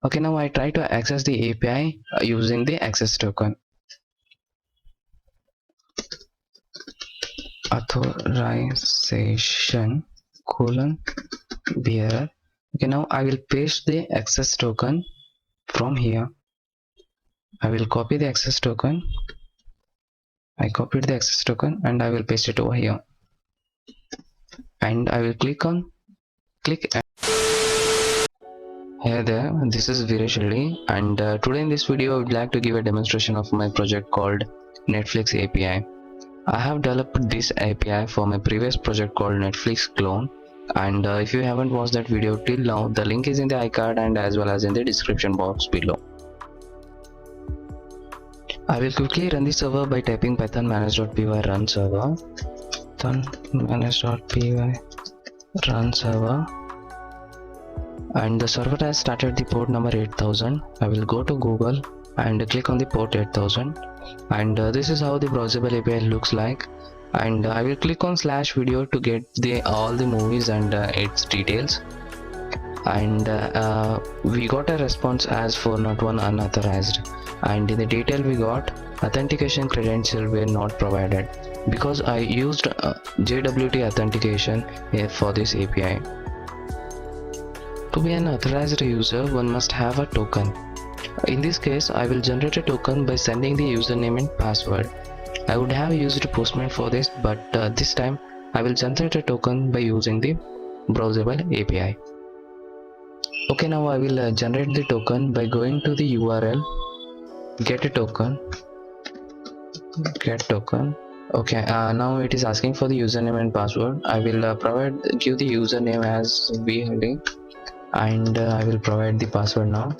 Okay, now I try to access the API using the access token. Authorization colon bearer. Okay, now I will paste the access token from here. I will copy the access token. I copied the access token and I will paste it over here. And I will click. Hey there, this is Viresh Reddy, and today in this video I would like to give a demonstration of my project called Netflix API. I have developed this API for my previous project called Netflix Clone, and if you haven't watched that video till now, the link is in the iCard and as well as in the description box below. I will quickly run the server by typing python manage.py run server, python manage.py run server, and the server has started the port number 8000. I will go to Google and click on the port 8000, and this is how the browsable API looks like. And I will click on /video to get all the movies and its details. And we got a response as 401 unauthorized, and in the detail we got authentication credential were not provided because I used JWT authentication for this API. To be an authorized user, one must have a token. In this case, I will generate a token by sending the username and password. I would have used Postman for this, but this time I will generate a token by using the browsable API. Okay, now I will generate the token by going to the URL get a token, get token. Okay, now it is asking for the username and password. I will give the username as VHD, and I will provide the password now.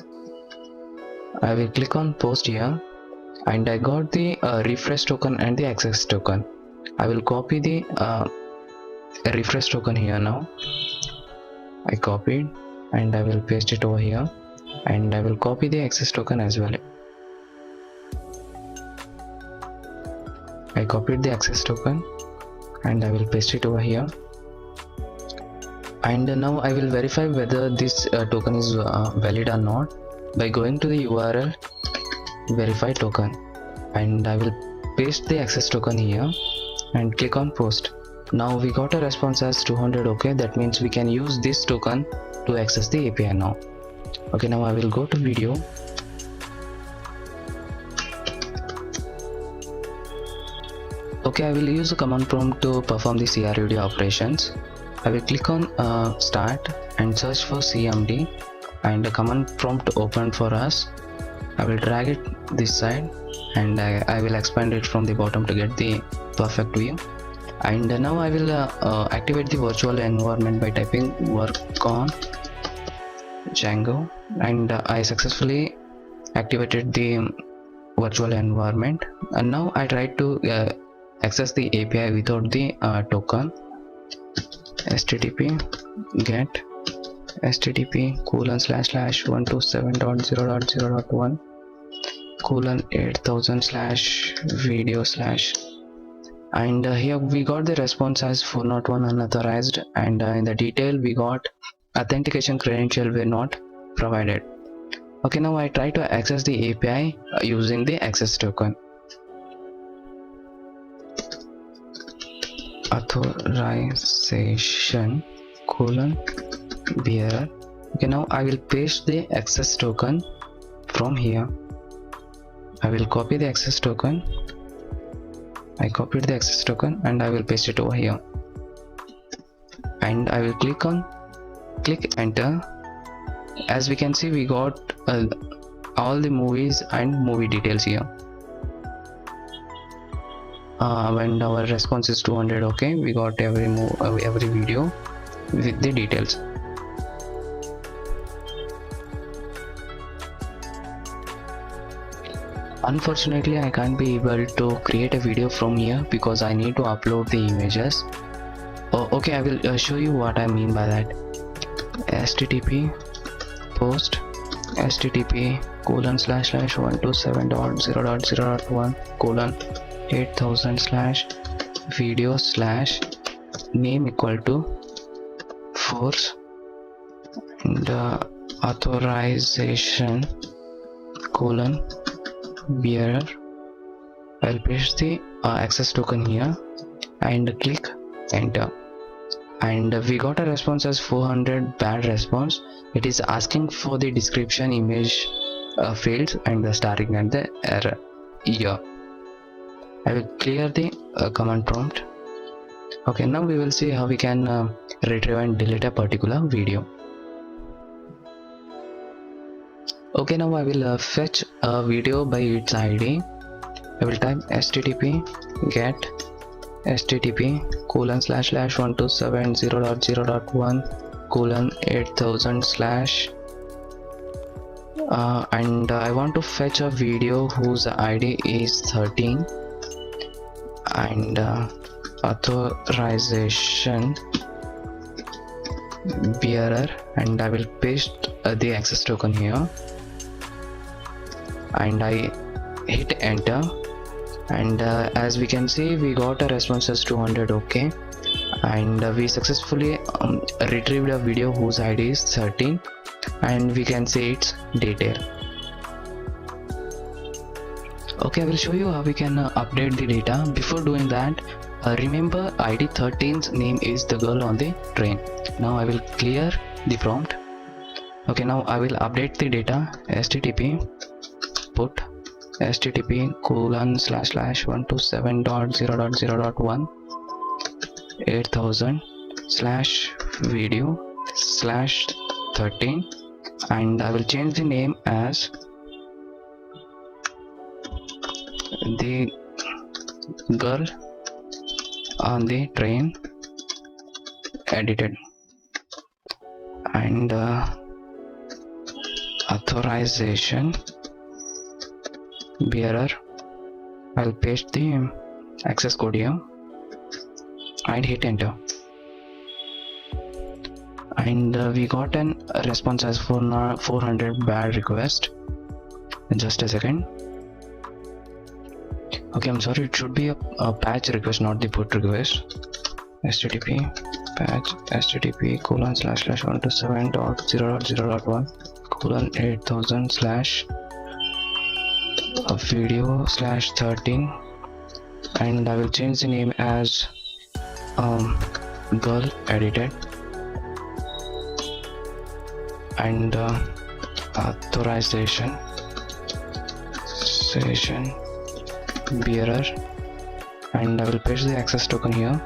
I will click on post here, and I got the refresh token and the access token. I will copy the refresh token here now. I copied and I will paste it over here, and I will copy the access token as well. I copied the access token and I will paste it over here. And now I will verify whether this token is valid or not by going to the URL verify token, and I will paste the access token here and click on post. Now we got a response as 200. Okay, that means we can use this token to access the API now. Okay, now I will go to video. Okay, I will use the command prompt to perform the CRUD operations. I will click on start and search for CMD, and the command prompt opened for us. I will drag it this side and I will expand it from the bottom to get the perfect view. And now I will activate the virtual environment by typing work on Django, and I successfully activated the virtual environment. And now I try to access the API without the token. HTTP get http://127.0.0.1:8000/video/ and here we got the response as 401 unauthorized, and in the detail we got authentication credential were not provided. Okay, now I try to access the API using the access token. Authorization bearer. Okay, now I will paste the access token from here. I will copy the access token. I copied the access token and I will paste it over here, and I will click enter. As we can see, we got all the movies and movie details here. When our response is 200, okay, we got every video with the details. Unfortunately, I can't be able to create a video from here because I need to upload the images. Oh, okay, I will show you what I mean by that. HTTP post http://127.0.0.1:8000/video/name equal to force, and authorization colon bearer. I'll paste the access token here and click enter, and we got a response as 400 bad response. It is asking for the description, image fields, and the starting and the error year. I will clear the command prompt. Okay, now we will see how we can retrieve and delete a particular video. Okay, now I will fetch a video by its ID. I will type http get http://127.0.0.1:8000/ and I want to fetch a video whose ID is 13, and authorization bearer, and I will paste the access token here, and I hit enter, and as we can see, we got a response as 200. Okay, and we successfully retrieved a video whose ID is 13, and we can see its detail. Okay, I will show you how we can update the data. Before doing that, remember ID 13's name is the girl on the train. Now I will clear the prompt. Okay, now I will update the data. http put http://127.0.0.1:8000/video/13, and I will change the name as the girl on the train edited, and authorization bearer, I'll paste the access code here and hit enter, and we got a response as 400 bad request. Just a second. Okay, I'm sorry, it should be a patch request, not the put request. http patch http://127.0.0.1:video/13, and I will change the name as girl edited, and authorization bearer, and I will paste the access token here,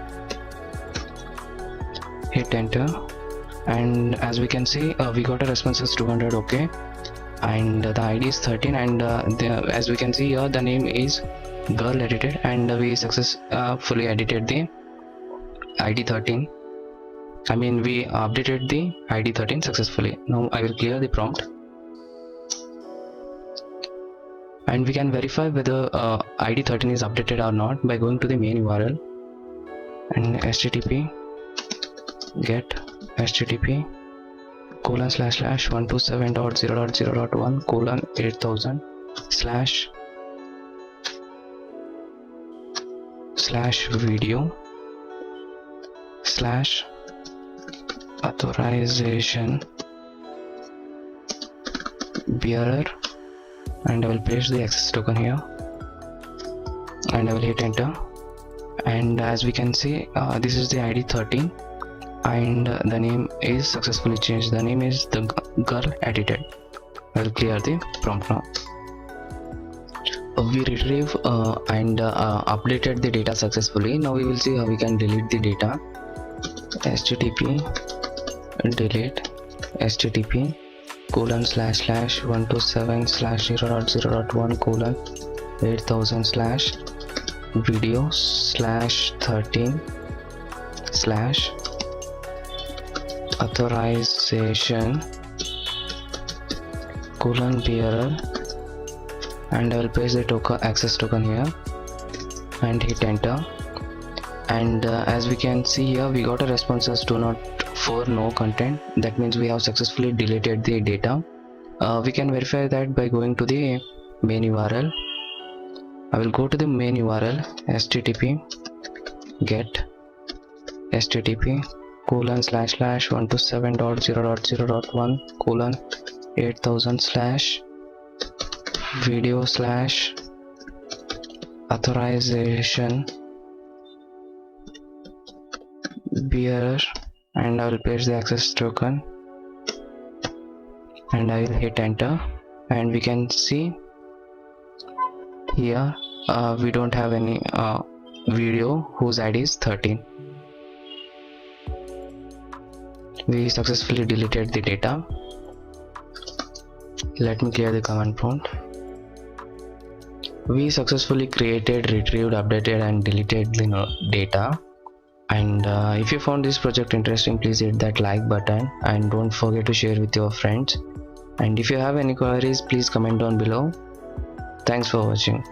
hit enter, and as we can see, we got a response as 200. Okay, and the ID is 13, and as we can see here, the name is girl edited, and we successfully edited the ID 13. I mean, we updated the ID 13 successfully. Now I will clear the prompt, and we can verify whether ID 13 is updated or not by going to the main URL, and http get http://127.0.0.1:8000/video/authorization bearer, and I will paste the access token here, and I will hit enter, and as we can see, this is the ID 13, and the name is successfully changed. The name is the girl edited. I will clear the prompt now. We retrieve and updated the data successfully. Now we will see how we can delete the data. http delete http://127/0.0.1:8000/video/13/authorization bearer, and I will paste the access token here and hit enter, and as we can see here, we got a response as 204 no content. That means we have successfully deleted the data. We can verify that by going to the main URL. I will go to the main URL, http get http://127.0.0.1:8000/video/13/authorization 8000 slash video slash authorization bearer, and I will paste the access token and I will hit enter, and we can see here we don't have any video whose ID is 13. We successfully deleted the data. Let me clear the command prompt. We successfully created, retrieved, updated and deleted the data. And if you found this project interesting, please hit that like button and don't forget to share with your friends. And if you have any queries, please comment down below. Thanks for watching.